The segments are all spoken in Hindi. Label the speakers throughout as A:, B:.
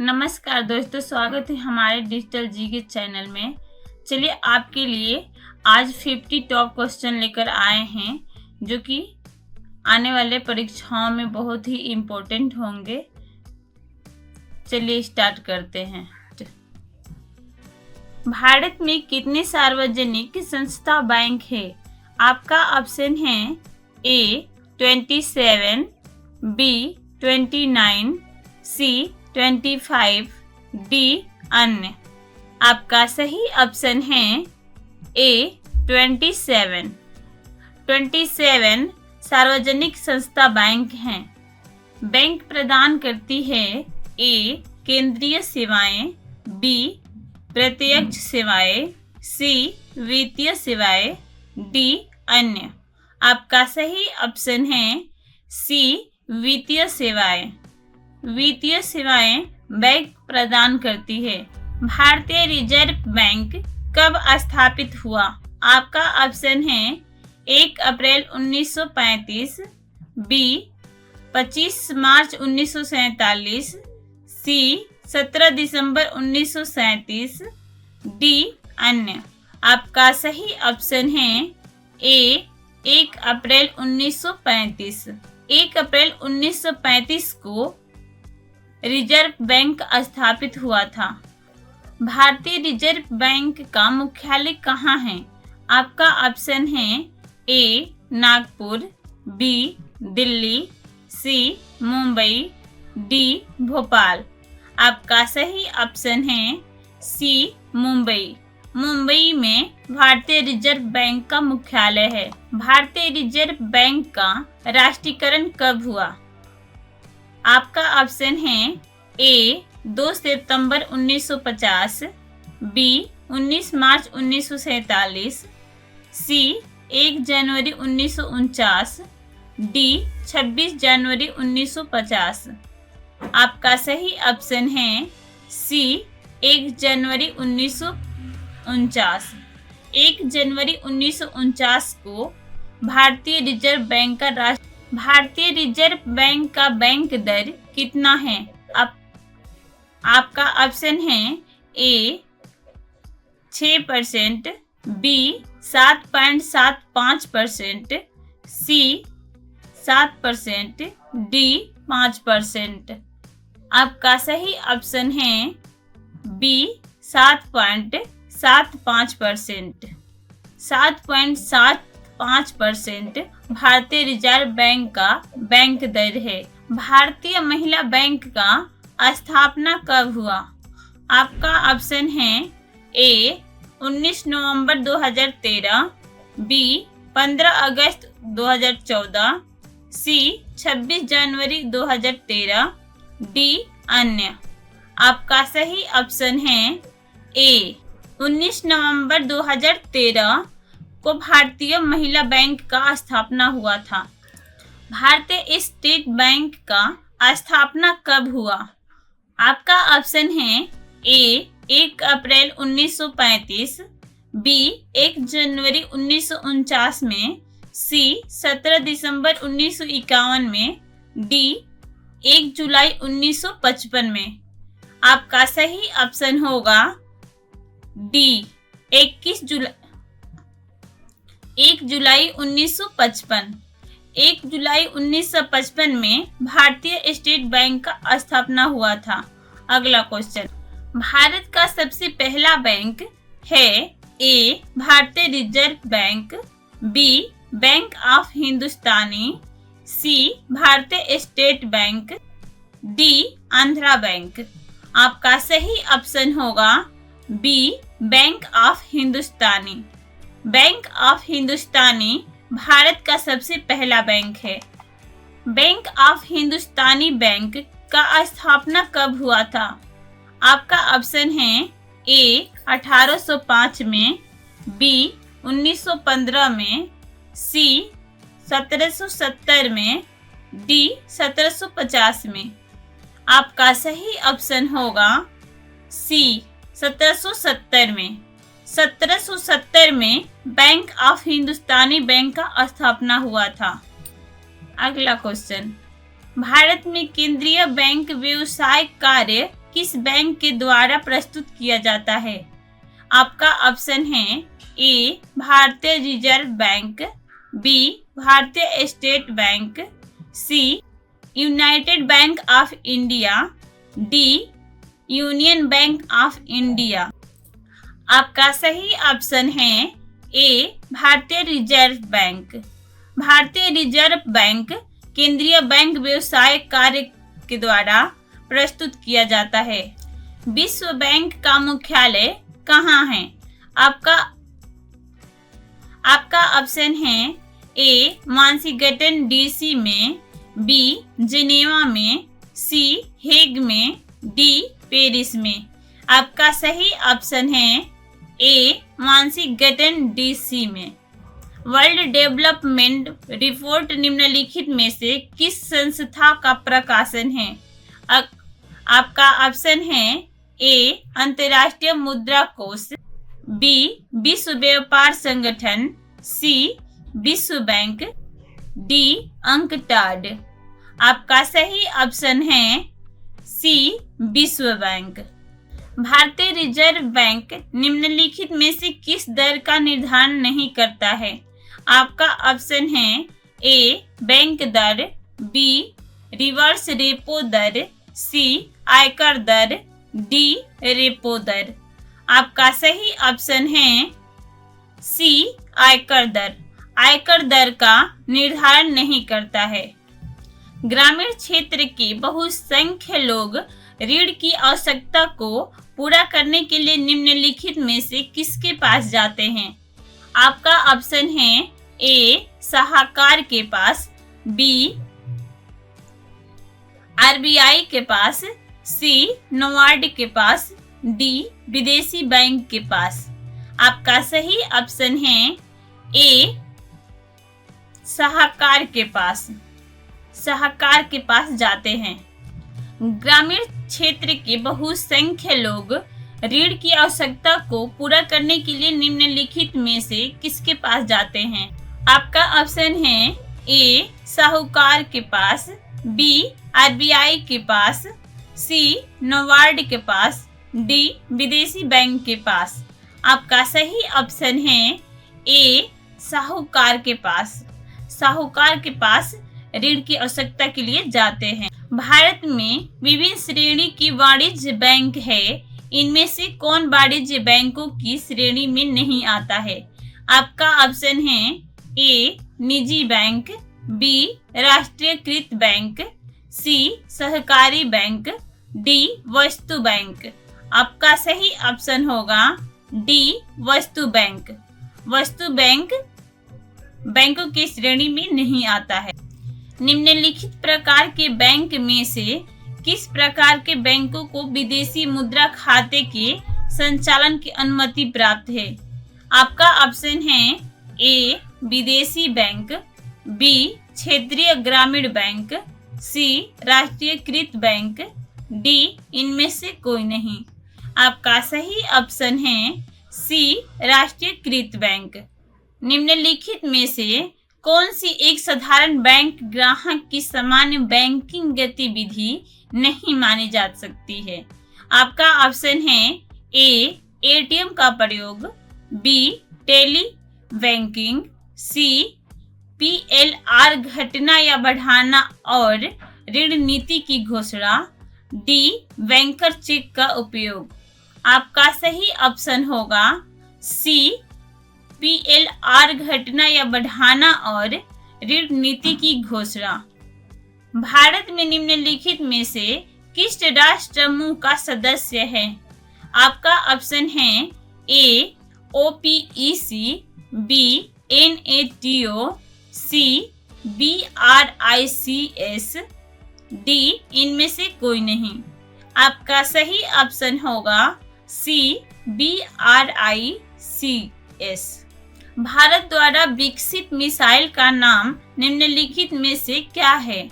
A: नमस्कार दोस्तों, स्वागत है हमारे डिजिटल जी के चैनल में। चलिए आपके लिए आज 50 टॉप क्वेश्चन लेकर आए हैं जो कि आने वाले परीक्षाओं में बहुत ही इम्पोर्टेंट होंगे। चलिए स्टार्ट करते हैं। भारत में कितने सार्वजनिक संस्था बैंक है? आपका ऑप्शन है ए 27, बी 29, सी 25, डी अन्य। आपका सही ऑप्शन है ए 27। 27 सार्वजनिक संस्था बैंक हैं। बैंक प्रदान करती है ए केंद्रीय सेवाएं, बी प्रत्यक्ष सेवाएं, सी वित्तीय सेवाएं, डी अन्य। आपका सही ऑप्शन है सी वित्तीय सेवाएं। वित्तीय सेवाएं बैंक प्रदान करती है। भारतीय रिजर्व बैंक कब स्थापित हुआ? आपका ऑप्शन है 1 अप्रैल 1935, बी 25 मार्च 1947, सी 17 दिसंबर 1937, डी अन्य। आपका सही ऑप्शन है ए 1 अप्रैल 1935। 1 अप्रैल 1935 को रिजर्व बैंक स्थापित हुआ था। भारतीय रिजर्व बैंक का मुख्यालय कहाँ है? आपका ऑप्शन है ए नागपुर, बी दिल्ली, सी मुंबई, डी भोपाल। आपका सही ऑप्शन है सी मुंबई। मुंबई में भारतीय रिजर्व बैंक का मुख्यालय है। भारतीय रिजर्व बैंक का राष्ट्रीयकरण कब हुआ? आपका ऑप्शन है ए 2 सितंबर 1950, बी 19 मार्च 1947, सी 1 जनवरी 1949, डी 26 जनवरी 1950। आपका सही ऑप्शन है सी 1 जनवरी 1949। 1 जनवरी 1949 को भारतीय रिजर्व बैंक का बैंक दर कितना है? आपका ऑप्शन है ए 6%, बी 7.75%, सी 7%, डी 5%। आपका सही ऑप्शन है बी 7.75%। 7.75% भारतीय रिजर्व बैंक का बैंक दर है। भारतीय महिला बैंक का स्थापना कब हुआ? आपका ऑप्शन है ए 19 नवंबर 2013, बी 15 अगस्त 2014, सी 26 जनवरी 2013, डी अन्य। आपका सही ऑप्शन है ए 19 नवंबर 2013 को भारतीय महिला बैंक का स्थापना हुआ था। भारतीय स्टेट बैंक का स्थापना कब हुआ? आपका ऑप्शन है ए 1 अप्रैल 1935, बी 1 जनवरी 1949 में, सी 17 दिसंबर 1951 में, डी 1 जुलाई 1955 में। आपका सही ऑप्शन होगा डी 1 जुलाई 1955। 1 जुलाई 1955 में भारतीय स्टेट बैंक का स्थापना हुआ था। अगला क्वेश्चन, भारत का सबसे पहला बैंक है A Bharatiya reserve bank, B bank of Hindustani, C Bharatiya state bank, D Andhra bank. आपका सही ऑप्शन होगा B bank of Hindustani. Bank of Hindustani Bharat का सबसे पहला बैंक है। बैंक ऑफ हिंदुस्तानी बैंक का स्थापना कब हुआ था? आपका ऑप्शन है ए 1805 में, बी 1915 में, सी 1770 में, डी 1750 में। आपका सही ऑप्शन होगा सी 1770 में। 1770 में बैंक ऑफ हिंदुस्तानी बैंक का स्थापना हुआ था। अगला क्वेश्चन, भारत में केंद्रीय बैंक व्यवसाय कार्य किस बैंक के द्वारा प्रस्तुत किया जाता है? आपका ऑप्शन है A Bharatiya reserve bank, B Bharatiya state bank, C united bank of India, D union bank of India. आपका सही ऑप्शन है A Bharatiya reserve bank. Bharatiya reserve bank केंद्रीय बैंक व्यवसाय कार्य के द्वारा प्रस्तुत किया जाता है। विश्व बैंक का मुख्यालय कहाँ है? आपका ऑप्शन है ए वाशिंगटन डीसी में, बी जिनेवा में, सी हेग में, डी पेरिस में। आपका सही ऑप्शन है ए वाशिंगटन डीसी में। वर्ल्ड डेवलपमेंट रिपोर्ट निम्नलिखित में से किस संस्था का प्रकाशन है? आपका ऑप्शन है ए अंतर्राष्ट्रीय मुद्रा कोष, बी विश्व व्यापार संगठन, सी विश्व बैंक, डी अंकटाड। आपका सही ऑप्शन है सी विश्व बैंक। भारतीय रिजर्व बैंक निम्नलिखित में से किस दर का निर्धारण नहीं करता है? आपका ऑप्शन है ए बैंक दर, बी रिवर्स रेपो दर, सी आयकर दर, डी रेपो दर। आपका सही ऑप्शन है सी आयकर दर। आयकर दर का निर्धारण नहीं करता है। ग्रामीण क्षेत्र के बहुसंख्य लोग ऋण की आवश्यकता को पूरा करने के लिए निम्नलिखित में से किसके पास जाते हैं? आपका ऑप्शन है ए साहूकार के पास, बी आरबीआई के पास, सी नबार्ड के पास, डी विदेशी बैंक के पास। आपका सही ऑप्शन है ए साहूकार के पास। साहूकार के पास जाते हैं। ग्रामीण क्षेत्र के बहुसंख्य लोग ऋण की आवश्यकता को पूरा करने के लिए निम्नलिखित में से किसके पास जाते हैं? आपका ऑप्शन है ए साहूकार के पास, बी आरबीआई के पास, सी नबार्ड के पास, डी विदेशी बैंक के पास। आपका सही ऑप्शन है ए साहूकार के पास। साहूकार के पास ऋण की आवश्यकता के लिए जाते हैं। भारत में विभिन्न श्रेणी की वाणिज्य बैंक है। इनमें से कौन वाणिज्य बैंकों की श्रेणी में नहीं आता है? आपका ऑप्शन है ए निजी बैंक, बी राष्ट्रीयकृत बैंक, सी सहकारी बैंक, डी वस्तु बैंक। आपका सही ऑप्शन होगा डी वस्तु बैंक। वस्तु बैंक बैंकों की श्रेणी में नहीं आता है। निम्नलिखित प्रकार के बैंक में से किस प्रकार के बैंकों को विदेशी मुद्रा खाते के संचालन की अनुमति प्राप्त है? आपका ऑप्शन है ए विदेशी बैंक, बी क्षेत्रीय ग्रामीण बैंक, सी राष्ट्रीयकृत बैंक, डी इनमें से कोई नहीं। आपका सही ऑप्शन है सी राष्ट्रीयकृत बैंक। निम्नलिखित में से कौन सी एक साधारण बैंक ग्राहक की सामान्य बैंकिंग गतिविधि नहीं मानी जा सकती है? आपका ऑप्शन है ए एटीएम का प्रयोग, बी टेली बैंकिंग, सी पीएलआर घटना या बढ़ाना और ऋण नीति की घोषणा, डी बैंकर चेक का उपयोग। आपका सही ऑप्शन होगा सी पीएलआर घटना या बढ़ाना और ऋण नीति की घोषणा। भारत में निम्नलिखित में से किस राष्ट्र समूह का सदस्य है? आपका ऑप्शन है ए ओपीईसी, बी एनएटीओ, सी बीआरआईसीएस, डी इनमें से कोई नहीं। आपका सही ऑप्शन होगा सी बीआरआईसीएस। भारत द्वारा विकसित मिसाइल का नाम निम्नलिखित में से क्या है?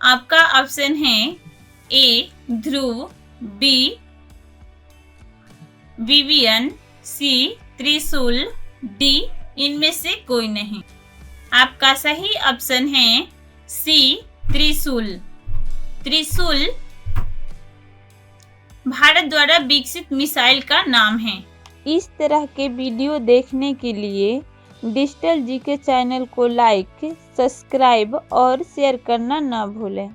A: आपका ऑप्शन है ए ध्रुव, बी विवियन, सी त्रिशूल, डी इनमें से कोई नहीं। आपका सही ऑप्शन है सी त्रिशूल। त्रिशूल भारत द्वारा विकसित मिसाइल का नाम है।
B: इस तरह के वीडियो देखने के लिए डिजिटल जीके चैनल को लाइक, सब्सक्राइब और शेयर करना न भूलें।